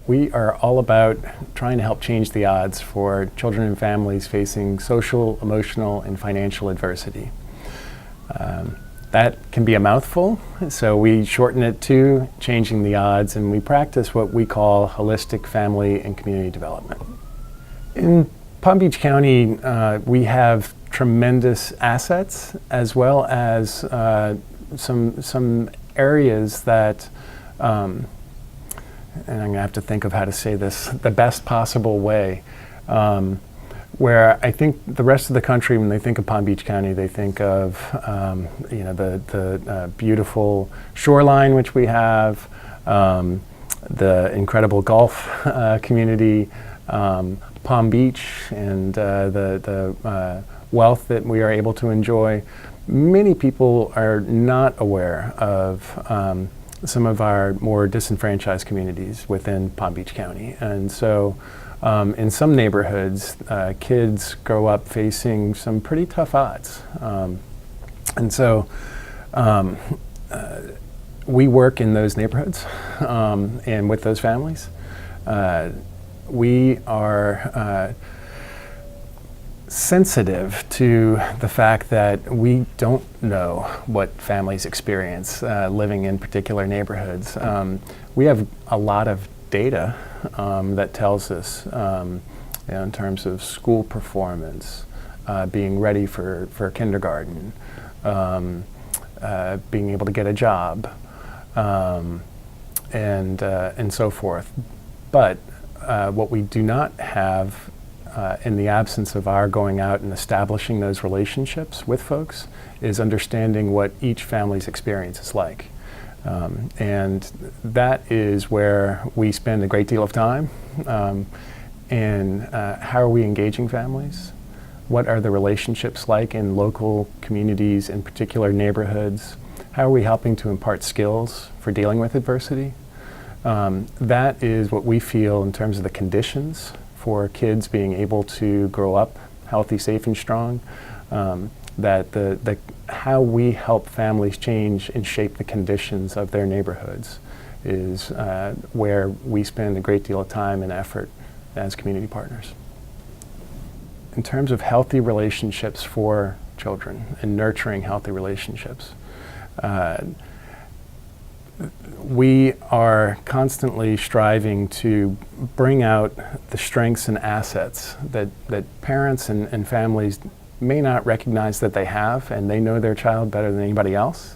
We are all about trying to help change the odds for children and families facing social, emotional, and financial adversity. That can be a mouthful, so we shorten it to changing the odds, and we practice what we call holistic family and community development. In Palm Beach County, we have tremendous assets as well as some areas that, and I'm going to have to think of how to say this the best possible way, where I think the rest of the country, when they think of Palm Beach County, they think of the beautiful shoreline which we have, the incredible Gulf community, Palm Beach, and the wealth that we are able to enjoy. Many people are not aware of some of our more disenfranchised communities within Palm Beach County. And so in some neighborhoods, kids grow up facing some pretty tough odds. And so we work in those neighborhoods and with those families. We are sensitive to the fact that we don't know what families experience living in particular neighborhoods. We have a lot of data that tells us in terms of school performance, being ready for kindergarten, being able to get a job, and so forth. But what we do not have in the absence of our going out and establishing those relationships with folks is understanding what each family's experience is like. And that is where we spend a great deal of time. And how are we engaging families? What are the relationships like in local communities, in particular neighborhoods? How are we helping to impart skills for dealing with adversity? That is what we feel in terms of the conditions for kids being able to grow up healthy, safe, and strong. That how we help families change and shape the conditions of their neighborhoods is where we spend a great deal of time and effort as community partners. In terms of healthy relationships for children and nurturing healthy relationships, we are constantly striving to bring out the strengths and assets that parents and families may not recognize that they have, and they know their child better than anybody else.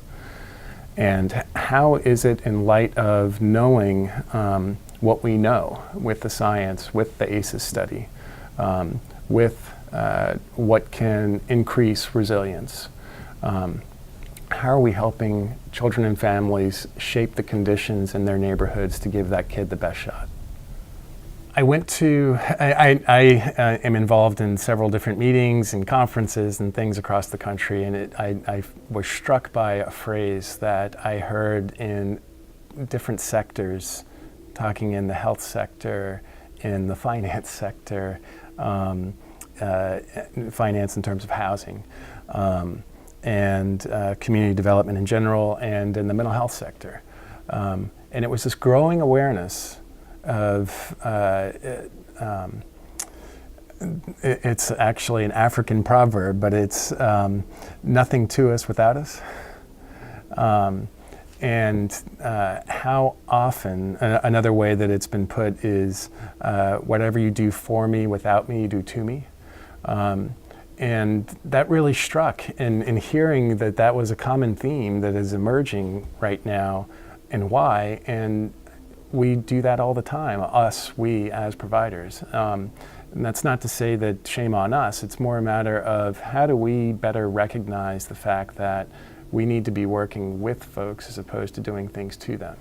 And how is it, in light of knowing what we know with the science, with the ACEs study, with what can increase resilience, how are we helping children and families shape the conditions in their neighborhoods to give that kid the best shot? I am involved in several different meetings and conferences and things across the country, and I was struck by a phrase that I heard in different sectors, talking in the health sector, in the finance sector, finance in terms of housing, and community development in general, and in the mental health sector. And it was this growing awareness of, it's actually an African proverb, but it's nothing to us without us. And how often, another way that it's been put is, whatever you do for me without me, you do to me. And that really struck in hearing that that was a common theme that is emerging right now, and why. And we do that all the time, we as providers. And that's not to say that shame on us, it's more a matter of how do we better recognize the fact that we need to be working with folks as opposed to doing things to them.